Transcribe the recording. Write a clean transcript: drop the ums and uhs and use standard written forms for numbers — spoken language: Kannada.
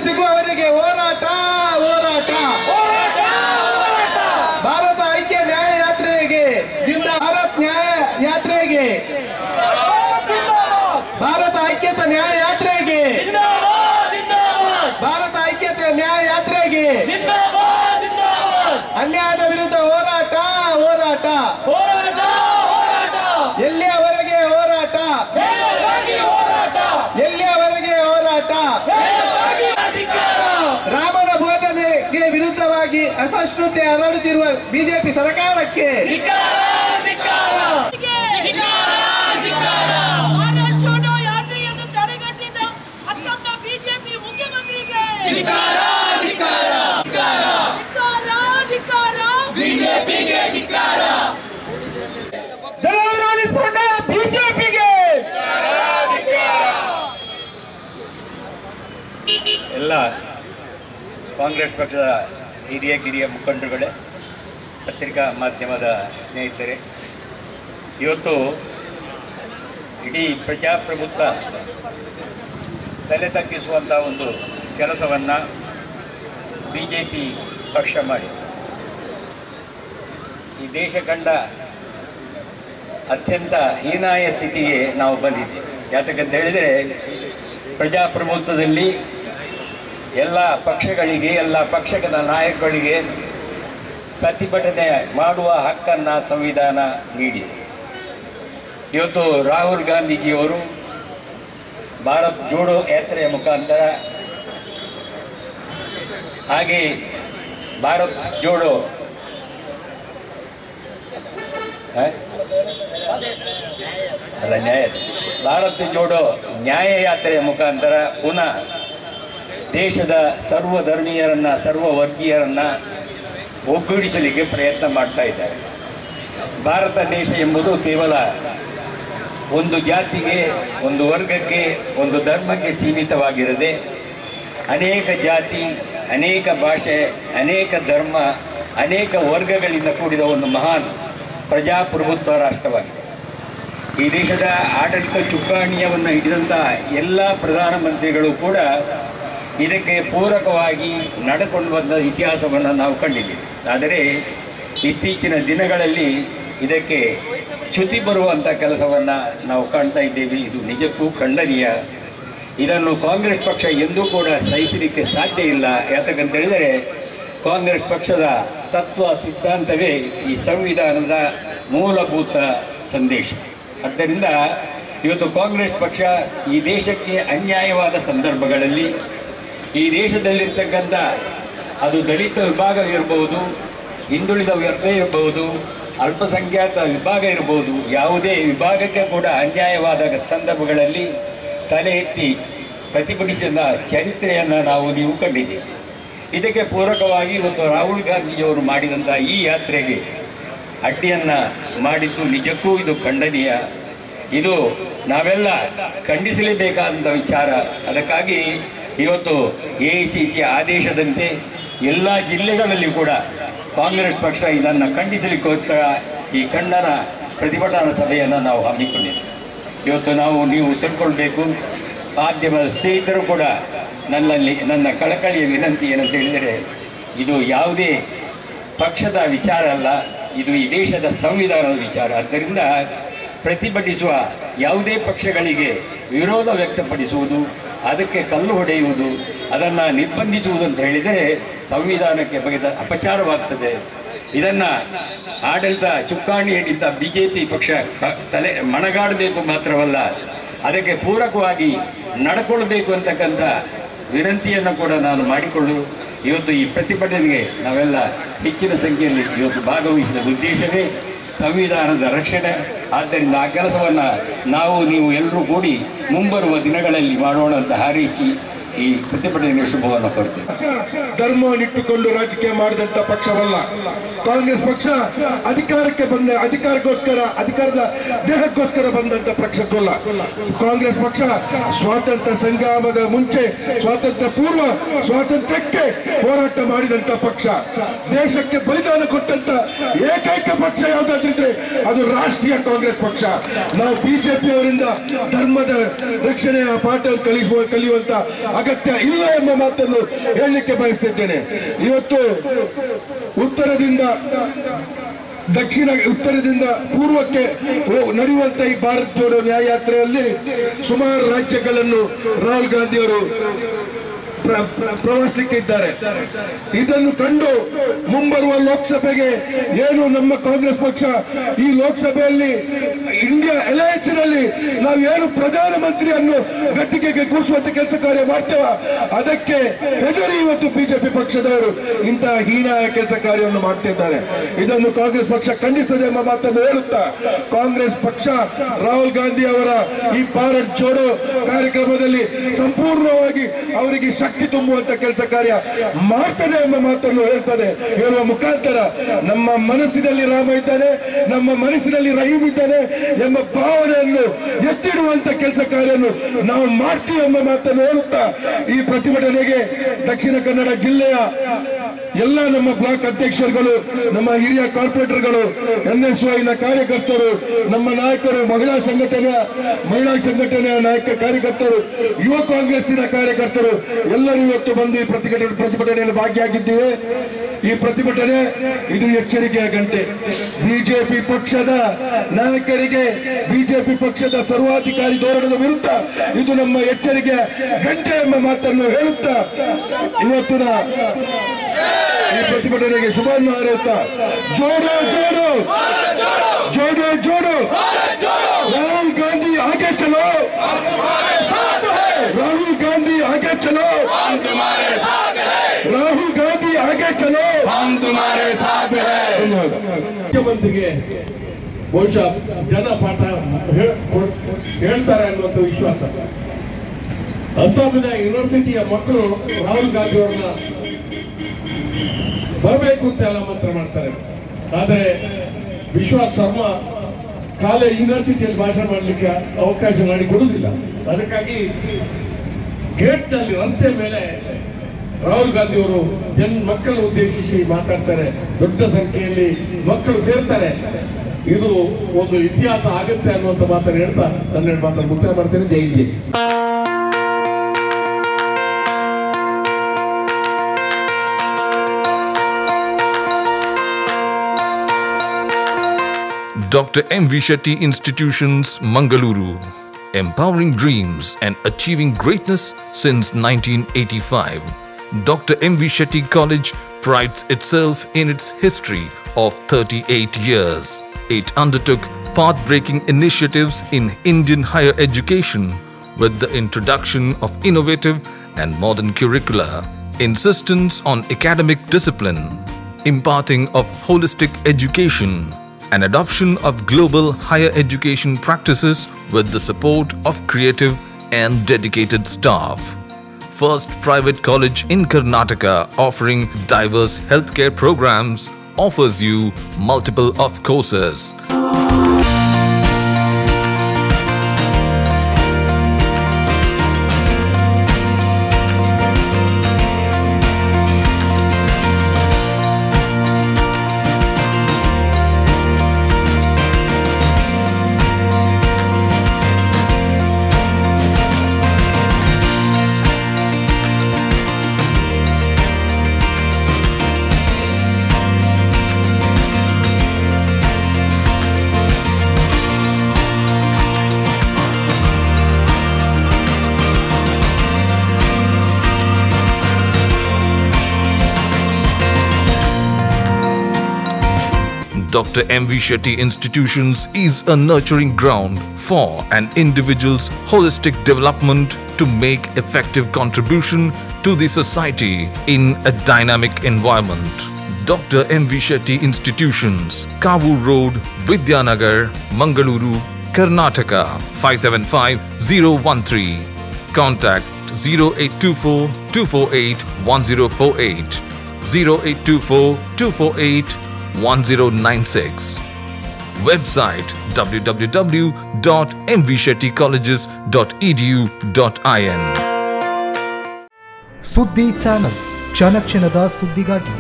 ಸಿಗುವವರೆಗೆ ಹೋರಾಟ ಹೋರಾಟ ಭಾರತ ಐಕ್ಯ ನ್ಯಾಯ ಯಾತ್ರೆಗೆ ಭಾರತ್ ನ್ಯಾಯ ಯಾತ್ರೆಗೆ ಭಾರತ ಐಕ್ಯತೆ ನ್ಯಾಯ ಯಾತ್ರೆಗೆ ಭಾರತ ಐಕ್ಯತೆ ನ್ಯಾಯ ಯಾತ್ರೆಗೆ ಅನ್ಯಾಯದ ವಿರುದ್ಧ ಹೋರಾಟ ಹೋರಾಟ ಎಲ್ಲಿಯವರೆಗೆ ಹೋರಾಟ ಎಲ್ಲಿಯವರೆಗೆ ಹೋರಾಟ ರಾಮನ ಬೋಧನೆಗೆ ವಿರುದ್ಧವಾಗಿ ಅಸಹಿಷ್ಣುತೆ ಹರಡುತ್ತಿರುವ ಬಿಜೆಪಿ ಸರ್ಕಾರಕ್ಕೆ ಎಲ್ಲ ಕಾಂಗ್ರೆಸ್ ಪಕ್ಷದ ಹಿರಿಯ ಮುಖಂಡರುಗಳೇ, ಪತ್ರಿಕಾ ಮಾಧ್ಯಮದ ಸ್ನೇಹಿತರೆ, ಇವತ್ತು ಇಡೀ ಪ್ರಜಾಪ್ರಭುತ್ವ ತಲೆ ತಗ್ಗಿಸುವಂಥ ಒಂದು ಕೆಲಸವನ್ನು ಬಿಜೆಪಿ ಪಕ್ಷ ಮಾಡಿ ಈ ದೇಶ ಕಂಡ ಅತ್ಯಂತ ಹೀನಾಯ ಸ್ಥಿತಿಗೆ ನಾವು ಬಂದಿದ್ದೇವೆ. ಯಾತಕ್ಕಂತ ಹೇಳಿದರೆ, ಪ್ರಜಾಪ್ರಭುತ್ವದಲ್ಲಿ ಎಲ್ಲ ಪಕ್ಷಗಳಿಗೆ, ಎಲ್ಲ ಪಕ್ಷದ ನಾಯಕರಿಗೆ ಪ್ರತಿಭಟನೆ ಮಾಡುವ ಹಕ್ಕನ್ನು ಸಂವಿಧಾನ ನೀಡಿದೆ. ಇವತ್ತು ರಾಹುಲ್ ಗಾಂಧೀಜಿಯವರು ಭಾರತ್ ಜೋಡೋ ಯಾತ್ರೆಯ ಮುಖಾಂತರ, ಹಾಗೆ ಭಾರತ್ ಜೋಡೋ ಭಾರತ್ ಜೋಡೋ ನ್ಯಾಯ ಯಾತ್ರೆಯ ಮುಖಾಂತರ ಪುನಃ ದೇಶದ ಸರ್ವಧರ್ಮೀಯರನ್ನು, ಸರ್ವವರ್ಗೀಯರನ್ನು ಒಗ್ಗೂಡಿಸಲಿಕ್ಕೆ ಪ್ರಯತ್ನ ಮಾಡ್ತಾ ಇದ್ದಾರೆ. ಭಾರತ ದೇಶ ಎಂಬುದು ಕೇವಲ ಒಂದು ಜಾತಿಗೆ, ಒಂದು ವರ್ಗಕ್ಕೆ, ಒಂದು ಧರ್ಮಕ್ಕೆ ಸೀಮಿತವಾಗಿರದೆ ಅನೇಕ ಜಾತಿ, ಅನೇಕ ಭಾಷೆ, ಅನೇಕ ಧರ್ಮ, ಅನೇಕ ವರ್ಗಗಳಿಂದ ಕೂಡಿದ ಒಂದು ಮಹಾನ್ ಪ್ರಜಾಪ್ರಭುತ್ವ ರಾಷ್ಟ್ರವಾಗಿದೆ. ಈ ದೇಶದ ಆಡಳಿತ ಚುಕ್ಕಾಣಿಯನ್ನು ಹಿಡಿದಂಥ ಎಲ್ಲ ಪ್ರಧಾನಮಂತ್ರಿಗಳು ಕೂಡ ಇದಕ್ಕೆ ಪೂರಕವಾಗಿ ನಡೆಕೊಂಡು ಬಂದ ಇತಿಹಾಸವನ್ನು ನಾವು ಕಂಡಿದ್ದೇವೆ. ಆದರೆ ಇತ್ತೀಚಿನ ದಿನಗಳಲ್ಲಿ ಇದಕ್ಕೆ ಚ್ಯುತಿ ಬರುವಂಥ ಕೆಲಸವನ್ನು ನಾವು ಕಾಣ್ತಾ ಇದ್ದೇವೆ. ಇದು ನಿಜಕ್ಕೂ ಖಂಡನೀಯ. ಇದನ್ನು ಕಾಂಗ್ರೆಸ್ ಪಕ್ಷ ಎಂದೂ ಕೂಡ ಸಹಿಸಲಿಕ್ಕೆ ಸಾಧ್ಯ ಇಲ್ಲ. ಯಾಕಂತ ಹೇಳಿದರೆ, ಕಾಂಗ್ರೆಸ್ ಪಕ್ಷದ ತತ್ವ ಸಿದ್ಧಾಂತವೇ ಈ ಸಂವಿಧಾನದ ಮೂಲಭೂತ ಸಂದೇಶ. ಆದ್ದರಿಂದ ಇವತ್ತು ಕಾಂಗ್ರೆಸ್ ಪಕ್ಷ ಈ ದೇಶಕ್ಕೆ ಅನ್ಯಾಯವಾದ ಸಂದರ್ಭಗಳಲ್ಲಿ, ಈ ದೇಶದಲ್ಲಿರ್ತಕ್ಕಂಥ ಅದು ದಲಿತ ವಿಭಾಗ ಇರಬಹುದು, ಹಿಂದುಳಿದ ವರ್ಗ ಇರಬಹುದು, ಅಲ್ಪಸಂಖ್ಯಾತ ವಿಭಾಗ ಇರಬಹುದು, ಯಾವುದೇ ವಿಭಾಗಕ್ಕೆ ಕೂಡ ಅನ್ಯಾಯವಾದ ಸಂದರ್ಭಗಳಲ್ಲಿ ತಲೆ ಎತ್ತಿ ಪ್ರತಿಭಟಿಸಿದ ಚರಿತ್ರೆಯನ್ನು ನೀವು ಕಂಡಿದ್ದೀವಿ. ಇದಕ್ಕೆ ಪೂರಕವಾಗಿ ಇವತ್ತು ರಾಹುಲ್ ಗಾಂಧಿಯವರು ಮಾಡಿದಂಥ ಈ ಯಾತ್ರೆಗೆ ಅಡ್ಡಿಯನ್ನು ಮಾಡಿದ್ದು ನಿಜಕ್ಕೂ ಇದು ಖಂಡನೀಯ. ಇದು ನಾವೆಲ್ಲ ಖಂಡಿಸಲೇಬೇಕಾದಂಥ ವಿಚಾರ. ಅದಕ್ಕಾಗಿ ಇವತ್ತು AICC ಆದೇಶದಂತೆ ಎಲ್ಲ ಜಿಲ್ಲೆಗಳಲ್ಲಿ ಕೂಡ ಕಾಂಗ್ರೆಸ್ ಪಕ್ಷ ಇದನ್ನು ಖಂಡಿಸಲಿಕ್ಕೋಸ್ಕರ ಈ ಖಂಡನ ಪ್ರತಿಭಟನಾ ಸಭೆಯನ್ನು ನಾವು ಹಮ್ಮಿಕೊಂಡಿದ್ದೇವೆ. ಇವತ್ತು ನೀವು ತಿಳ್ಕೊಳ್ಬೇಕು, ಮಾಧ್ಯಮದ ಸ್ನೇಹಿತರು ಕೂಡ ನನ್ನ ಕಳಕಳಿಯ ವಿನಂತಿ ಏನಂತ ಹೇಳಿದರೆ, ಇದು ಯಾವುದೇ ಪಕ್ಷದ ವಿಚಾರ ಅಲ್ಲ, ಇದು ಈ ದೇಶದ ಸಂವಿಧಾನದ ವಿಚಾರ. ಆದ್ದರಿಂದ ಪ್ರತಿಭಟಿಸುವ ಯಾವುದೇ ಪಕ್ಷಗಳಿಗೆ ವಿರೋಧ ವ್ಯಕ್ತಪಡಿಸುವುದು, ಅದಕ್ಕೆ ಕಲ್ಲು ಹೊಡೆಯುವುದು, ಅದನ್ನು ನಿರ್ಬಂಧಿಸುವುದು ಅಂತ ಹೇಳಿದರೆ ಸಂವಿಧಾನಕ್ಕೆ ಬಗೆದ ಅಪಚಾರವಾಗ್ತದೆ. ಇದನ್ನು ಆಡಳಿತ ಚುಕ್ಕಾಣಿ ಹಿಡಿದ ಬಿಜೆಪಿ ಪಕ್ಷ ಮನಗಾಡಬೇಕು ಮಾತ್ರವಲ್ಲ, ಅದಕ್ಕೆ ಪೂರಕವಾಗಿ ನಡ್ಕೊಳ್ಬೇಕು ಅಂತಕ್ಕಂಥ ವಿನಂತಿಯನ್ನು ಕೂಡ ನಾನು ಮಾಡಿಕೊಂಡು ಇವತ್ತು ಈ ಪ್ರತಿಭಟನೆಗೆ ನಾವೆಲ್ಲ ಹೆಚ್ಚಿನ ಸಂಖ್ಯೆಯಲ್ಲಿ ಇವತ್ತು ಭಾಗವಹಿಸಿದ ಉದ್ದೇಶವೇ ಸಂವಿಧಾನದ ರಕ್ಷಣೆ. ಆದ್ದರಿಂದ ಆ ಕೆಲಸವನ್ನು ನೀವು ಎಲ್ಲರೂ ಕೂಡಿ ಮುಂಬರುವ ದಿನಗಳಲ್ಲಿ ಮಾಡೋಣ ಅಂತ ಹಾರೈಸಿ ಈ ಪ್ರತಿಭಟನೆಗೆ ಶುಭವನ್ನು ಕೋರ್ತೇವೆ. ಧರ್ಮವನ್ನಿಟ್ಟುಕೊಂಡು ರಾಜಕೀಯ ಮಾಡಿದಂಥ ಪಕ್ಷವಲ್ಲ ಕಾಂಗ್ರೆಸ್ ಪಕ್ಷ. ಅಧಿಕಾರಕ್ಕೋಸ್ಕರ, ಅಧಿಕಾರದ ದೇಹಕ್ಕೋಸ್ಕರ ಬಂದಂಥ ಪಕ್ಷಕ್ಕಲ್ಲ ಕಾಂಗ್ರೆಸ್ ಪಕ್ಷ. ಸ್ವಾತಂತ್ರ್ಯ ಸಂಗ್ರಾಮದ ಮುಂಚೆ, ಸ್ವಾತಂತ್ರ್ಯ ಪೂರ್ವ, ಸ್ವಾತಂತ್ರ್ಯಕ್ಕೆ ಹೋರಾಟ ಮಾಡಿದಂಥ ಪಕ್ಷ, ದೇಶಕ್ಕೆ ಬಲಿದಾನ ಕೊಟ್ಟಂತ ಏಕೈಕ ಪಕ್ಷ ಯಾವುದಾದ್ರಿದ್ರೆ ಅದು ರಾಷ್ಟ್ರೀಯ ಕಾಂಗ್ರೆಸ್ ಪಕ್ಷ. ನಾವು ಬಿಜೆಪಿಯವರಿಂದ ಧರ್ಮದ ರಕ್ಷಣೆಯ ಪಾಠ ಕಲಿಯುವಂತ ಅಗತ್ಯ ಇಲ್ಲ ಎಂಬ ಮಾತನ್ನು ಹೇಳಲಿಕ್ಕೆ ಬಯಸ್ತಿದ್ದೇನೆ. ಇವತ್ತು ಉತ್ತರದಿಂದ ಪೂರ್ವಕ್ಕೆ ನಡೆಯುವಂತ ಈ ಭಾರತ್ ಜೋಡೋ ನ್ಯಾಯಯಾತ್ರೆಯಲ್ಲಿ ಸುಮಾರು ರಾಜ್ಯಗಳನ್ನು ರಾಹುಲ್ ಗಾಂಧಿಯವರು ಪ್ರವಾಸಕ್ಕೆ ಇದ್ದಾರೆ. ಇದನ್ನು ಕಂಡು ಮುಂಬರುವ ಲೋಕಸಭೆಗೆ ಏನು ನಮ್ಮ ಕಾಂಗ್ರೆಸ್ ಪಕ್ಷ ಈ ಲೋಕಸಭೆಯಲ್ಲಿ ಇಂಡಿಯಾ ಅಲಯನ್ಸ್ ನಲ್ಲಿ ನಾವೇನು ಪ್ರಧಾನಮಂತ್ರಿಯನ್ನು ಗಟ್ಟಿಗೆಗೆ ಕೂರಿಸುವಂತ ಕೆಲಸ ಕಾರ್ಯ ಮಾಡ್ತೇವ, ಅದಕ್ಕೆ ಹೆದರಿ ಇವತ್ತು ಬಿಜೆಪಿ ಪಕ್ಷದವರು ಇಂತಹ ಹೀನಾಯ ಕೆಲಸ ಕಾರ್ಯವನ್ನು ಮಾಡ್ತಿದ್ದಾರೆ. ಇದನ್ನು ಕಾಂಗ್ರೆಸ್ ಪಕ್ಷ ಖಂಡಿಸುತ್ತದೆ ಎಂಬ ಮಾತನ್ನು ಹೇಳುತ್ತಾ, ಕಾಂಗ್ರೆಸ್ ಪಕ್ಷ ರಾಹುಲ್ ಗಾಂಧಿ ಅವರ ಈ ಭಾರತ್ ಜೋಡೋ ಕಾರ್ಯಕ್ರಮದಲ್ಲಿ ಸಂಪೂರ್ಣವಾಗಿ ಅವರಿಗೆ ಶಕ್ತಿ ತುಂಬುವಂತ ಕೆಲಸ ಕಾರ್ಯ ಮಾಡ್ತದೆ ಎಂಬ ಮಾತನ್ನು ಹೇಳುವ ಮುಖಾಂತರ ನಮ್ಮ ಮನಸ್ಸಿನಲ್ಲಿ ರಾಮ ಇದ್ದಾನೆ, ನಮ್ಮ ಮನಸ್ಸಿನಲ್ಲಿ ರಹೀಂ ಇದ್ದಾನೆ ಎಂಬ ಭಾವನೆಯನ್ನು ಎತ್ತಿಡುವಂತ ಕೆಲಸ ಕಾರ್ಯವನ್ನು ನಾವು ಮಾಡ್ತೀವಿ ಎಂಬ ಮಾತನ್ನು ಹೇಳುತ್ತಾ, ಈ ಪ್ರತಿಭಟನೆಗೆ ದಕ್ಷಿಣ ಕನ್ನಡ ಜಿಲ್ಲೆಯ ಎಲ್ಲ ನಮ್ಮ ಬ್ಲಾಕ್ ಅಧ್ಯಕ್ಷರುಗಳು, ನಮ್ಮ ಹಿರಿಯ ಕಾರ್ಪೊರೇಟರ್ಗಳು, NSYನ ಕಾರ್ಯಕರ್ತರು, ನಮ್ಮ ನಾಯಕರು, ಮಹಿಳಾ ಸಂಘಟನೆಯ ಕಾರ್ಯಕರ್ತರು, ಯುವ ಕಾಂಗ್ರೆಸ್ಸಿನ ಕಾರ್ಯಕರ್ತರು ಎಲ್ಲರೂ ಇವತ್ತು ಬಂದು ಈ ಪ್ರತಿಭಟನೆಯಲ್ಲಿ ಭಾಗಿಯಾಗಿದ್ದೇವೆ. ಈ ಪ್ರತಿಭಟನೆ ಇದು ಎಚ್ಚರಿಕೆಯ ಗಂಟೆ. ಬಿಜೆಪಿ ಪಕ್ಷದ ನಾಯಕರಿಗೆ, ಬಿಜೆಪಿ ಪಕ್ಷದ ಸರ್ವಾಧಿಕಾರಿ ಧೋರಣೆಯ ವಿರುದ್ಧ ಇದು ನಮ್ಮ ಎಚ್ಚರಿಕೆಯ ಗಂಟೆ ಎಂಬ ಮಾತನ್ನು ಹೇಳುತ್ತಾ ಇವತ್ತಿನ ಈ ಪ್ರತಿಭಟನೆಗೆ ಶುಭವನ್ನು ಹಾರೈಸುತ್ತಾ, ಜೋಡೋ ಜೋಡೋ ಜೋಡೋ ಜೋಡೋ ರಾಹುಲ್ ಗಾಂಧಿ ಆಗೆ ಚಲೋ, ರಾಹುಲ್ ಗಾಂಧಿ ಆಗೆ ಚಲೋ, ರಾಹುಲ್ ಗಾಂಧಿ ಆಗೆ ಚಲೋ, ಮುಖ್ಯಮಂತ್ರಿಗೆ ಬಹುಶಃ ಜನ ಪಾಠ ಹೇಳ್ತಾರೆ ಅನ್ನುವಂಥ ವಿಶ್ವಾಸ. ಅಸ್ಸಾಮಿನ ಯೂನಿವರ್ಸಿಟಿಯ ಮಕ್ಕಳು ರಾಹುಲ್ ಗಾಂಧಿ ಅವ್ರನ್ನ ಬರಬೇಕು ಅಂತ ಎಲ್ಲ ಮಂತ್ರ ಮಾಡ್ತಾರೆ. ಆದರೆ ವಿಶ್ವಾಸ್ ಶರ್ಮಾ ಕಾಲೇಜ್ ಯೂನಿವರ್ಸಿಟಿಯಲ್ಲಿ ಭಾಷಣ ಮಾಡಲಿಕ್ಕೆ ಅವಕಾಶ ಮಾಡಿ ಕೊಡುವುದಿಲ್ಲ. ಅದಕ್ಕಾಗಿ ಗೇಟ್ನಲ್ಲಿ ರಸ್ತೆ ಮೇಲೆ ರಾಹುಲ್ ಗಾಂಧಿ ಅವರು ಮಕ್ಕಳನ್ನು ಉದ್ದೇಶಿಸಿ ಮಾತಾಡ್ತಾರೆ. ದೊಡ್ಡ ಸಂಖ್ಯೆಯಲ್ಲಿ ಮಕ್ಕಳು ಸೇರ್ತಾರೆ. ಇದು ಒಂದು ಇತಿಹಾಸ ಆಗುತ್ತೆ ಅನ್ನುವಂಥ ಮಾತನ್ನು ಹೇಳ್ತಾ ನನ್ನ ಮಾತನ್ನು ಮುಕ್ತಾಯ ಮಾಡ್ತೇನೆ. ಜೈ ಜೈ. Dr. M.V. Shetty Institutions, Mangaluru. Empowering dreams and achieving greatness since 1985. Dr. M.V. Shetty College prides itself in its history of 38 years. It undertook path-breaking initiatives in Indian higher education with the introduction of innovative and modern curricula, insistence on academic discipline, imparting of holistic education, and adoption of global higher education practices with the support of creative and dedicated staff. First private college in Karnataka offering diverse healthcare programs, offers you multiple of courses. Dr. M.V. Shetty Institutions is a nurturing ground for an individual's holistic development to make effective contribution to the society in a dynamic environment. Dr. M.V. Shetty Institutions, Kavu Road, Vidyanagar, Mangaluru, Karnataka 575013. Contact 0824 248 1048, 0824 248 1096. Website www.mvshettycolleges.edu.in. ಸುದ್ದಿ ಚಾನಲ್, ಕ್ಷಣ ಕ್ಷಣದ ಸುದ್ದಿಗಾಗಿ.